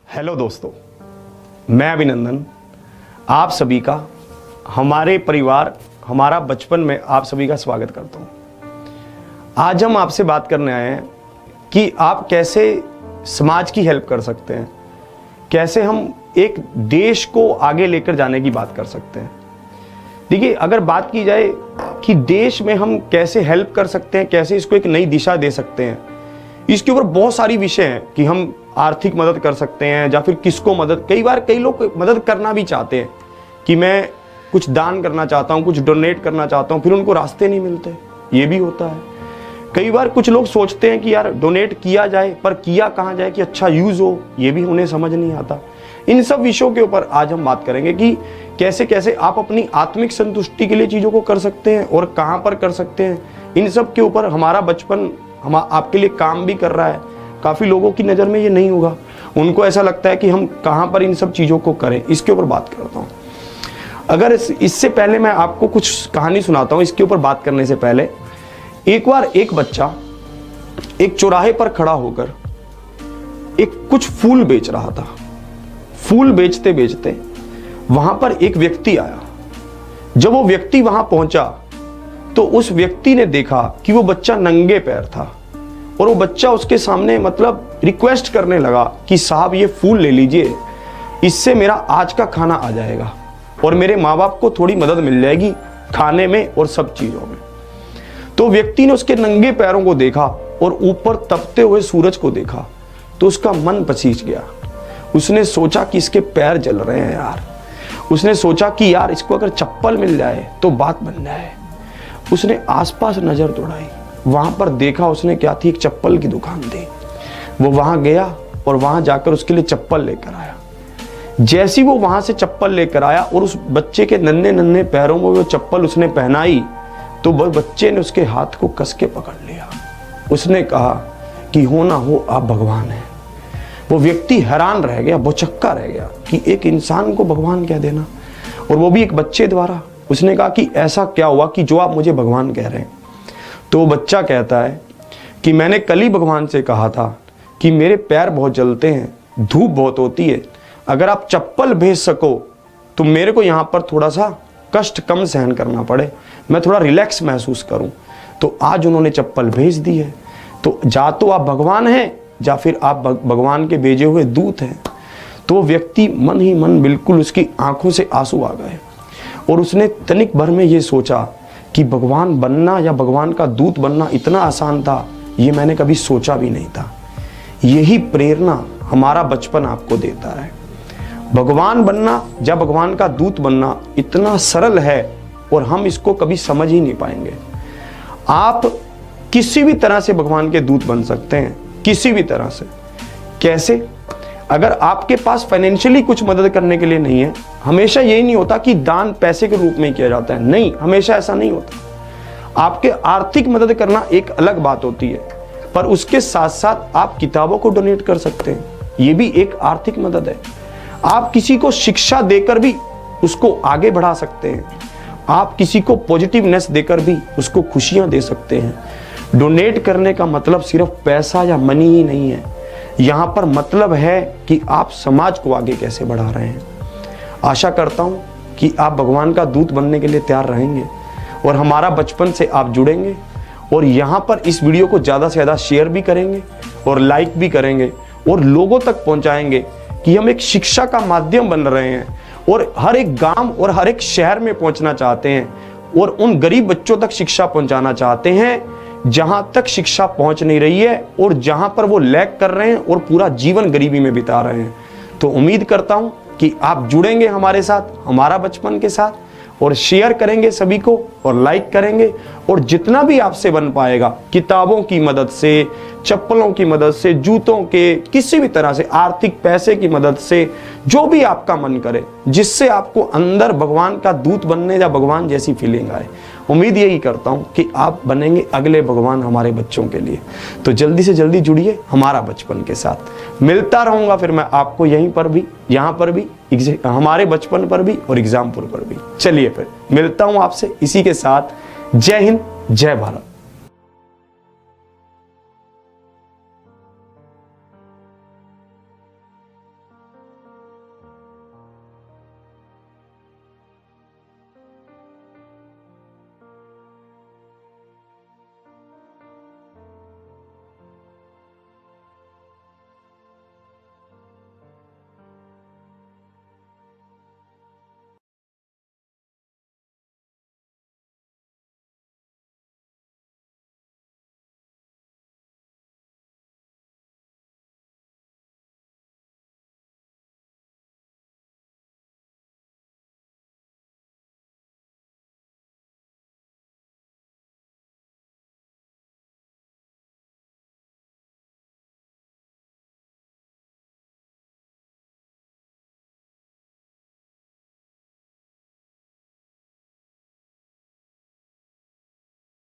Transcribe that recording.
Hello दोस्तों, मैं अभिनंदन आप सभी का हमारे परिवार हमारा बचपन में आप सभी का स्वागत करता हूँ। आज हम आपसे बात करने आए हैं कि आप कैसे समाज की हेल्प कर सकते हैं, कैसे हम एक देश को आगे लेकर जाने की बात कर सकते हैं। देखिए, अगर बात की जाए कि देश में हम कैसे हेल्प कर सकते हैं, कैसे इसको एक नई दिशा दे सकते हैं, इसके ऊपर बहुत सारी विषय हैं कि हम आर्थिक मदद कर सकते हैं या फिर किसको मदद। कई बार कई लोग मदद करना भी चाहते हैं कि मैं कुछ दान करना चाहता हूँ, कुछ डोनेट करना चाहता हूँ, फिर उनको रास्ते नहीं मिलते, ये भी होता है। कई बार कुछ लोग सोचते हैं कि यार डोनेट किया जाए, पर किया कहाँ जाए कि अच्छा यूज हो, ये भी उन्हें समझ नहीं आता। इन सब विषयों के ऊपर आज हम बात करेंगे कि कैसे कैसे आप अपनी आत्मिक संतुष्टि के लिए चीज़ों को कर सकते हैं और कहाँ पर कर सकते हैं। इन सब के ऊपर हमारा बचपन आपके लिए काम भी कर रहा है। काफ़ी लोगों की नज़र में ये नहीं होगा, उनको ऐसा लगता है कि हम कहाँ पर इन सब चीज़ों को करें। इसके ऊपर बात करता हूँ। अगर इससे पहले मैं आपको कुछ कहानी सुनाता हूँ। इसके ऊपर बात करने से पहले, एक बार एक बच्चा एक चौराहे पर खड़ा होकर एक कुछ फूल बेच रहा था। फूल बेचते बेचते वहां पर एक व्यक्ति आया। जब वो व्यक्ति वहां पहुंचा तो उस व्यक्ति ने देखा कि वो बच्चा नंगे पैर था और वो बच्चा उसके सामने मतलब रिक्वेस्ट करने लगा कि साहब ये फूल ले लीजिए, इससे मेरा आज का खाना आ जाएगा और मेरे माँ बाप को थोड़ी मदद मिल जाएगी खाने में और सब चीज़ों में। तो व्यक्ति ने उसके नंगे पैरों को देखा और ऊपर तपते हुए सूरज को देखा तो उसका मन पसीज गया। उसने सोचा कि इसके पैर जल रहे हैं यार। उसने सोचा कि यार इसको अगर चप्पल मिल जाए तो बात बन जाए। उसने आसपास नजर दौड़ाई, वहां पर देखा उसने क्या थी, एक चप्पल की दुकान थी। वो वहां गया और वहां जाकर उसके लिए चप्पल लेकर आया। जैसी वो वहां से चप्पल लेकर आया और उस बच्चे के नन्हे नन्हे पैरों में वो चप्पल उसने पहनाई तो वह बच्चे ने उसके हाथ को कस के पकड़ लिया। उसने कहा कि हो ना हो आप भगवान हैं। वो व्यक्ति हैरान रह गया, भौचक्का रह गया कि एक इंसान को भगवान कह देना, और वो भी एक बच्चे द्वारा। उसने कहा कि ऐसा क्या हुआ कि जो आप मुझे भगवान कह रहे हैं। तो वो बच्चा कहता है कि मैंने कल ही भगवान से कहा था कि मेरे पैर बहुत जलते हैं, धूप बहुत होती है, अगर आप चप्पल भेज सको तो मेरे को यहाँ पर थोड़ा सा कष्ट कम सहन करना पड़े, मैं थोड़ा रिलैक्स महसूस करूँ। तो आज उन्होंने चप्पल भेज दी है। तो जा तो आप भगवान हैं या फिर आप भगवान के भेजे हुए दूत हैं। तो वो व्यक्ति मन ही मन बिल्कुल उसकी आंखों से आंसू आ गए और उसने तनिक भर में ये सोचा कि भगवान बनना या भगवान का दूत बनना इतना आसान था, ये मैंने कभी सोचा भी नहीं था। यही प्रेरणा हमारा बचपन आपको देता है। भगवान बनना या भगवान का दूत बनना इतना सरल है और हम इसको कभी समझ ही नहीं पाएंगे। आप किसी भी तरह से भगवान के दूत बन सकते हैं, किसी भी तरह से। कैसे? अगर आपके पास फाइनेंशियली कुछ मदद करने के लिए नहीं है, हमेशा यही नहीं होता कि दान पैसे के रूप में किया जाता है, नहीं, हमेशा ऐसा नहीं होता। आपके आर्थिक मदद करना एक अलग बात होती है, पर उसके साथ साथ आप किताबों को डोनेट कर सकते हैं, ये भी एक आर्थिक मदद है। आप किसी को शिक्षा देकर भी उसको आगे बढ़ा सकते हैं। आप किसी को पॉजिटिवनेस देकर भी उसको खुशियां दे सकते हैं। डोनेट करने का मतलब सिर्फ पैसा या मनी ही नहीं है, यहाँ पर मतलब है कि आप समाज को आगे कैसे बढ़ा रहे हैं। आशा करता हूँ कि आप भगवान का दूत बनने के लिए तैयार रहेंगे और हमारा बचपन से आप जुड़ेंगे और यहाँ पर इस वीडियो को ज़्यादा से ज़्यादा शेयर भी करेंगे और लाइक भी करेंगे और लोगों तक पहुँचाएंगे कि हम एक शिक्षा का माध्यम बन रहे हैं और हर एक गांव और हर एक शहर में पहुँचना चाहते हैं और उन गरीब बच्चों तक शिक्षा पहुँचाना चाहते हैं जहां तक शिक्षा पहुंच नहीं रही है और जहां पर वो लैग कर रहे हैं और पूरा जीवन गरीबी में बिता रहे हैं। तो उम्मीद करता हूं कि आप जुड़ेंगे हमारे साथ, हमारा बचपन के साथ, और शेयर करेंगे सभी को और लाइक करेंगे और जितना भी आपसे बन पाएगा, किताबों की मदद से, चप्पलों की मदद से, जूतों के, किसी भी तरह से, आर्थिक पैसे की मदद से, जो भी आपका मन करे, जिससे आपको अंदर भगवान का दूत बनने या भगवान जैसी फीलिंग आए। उम्मीद यही करता हूं कि आप बनेंगे अगले भगवान हमारे बच्चों के लिए। तो जल्दी से जल्दी जुड़िए हमारा बचपन के साथ। मिलता रहूंगा फिर मैं आपको यहीं पर भी, यहाँ पर भी, हमारे बचपन पर भी और एग्जामपुर पर भी। चलिए फिर मिलता हूं आपसे इसी के साथ। जय हिंद, जय भारत।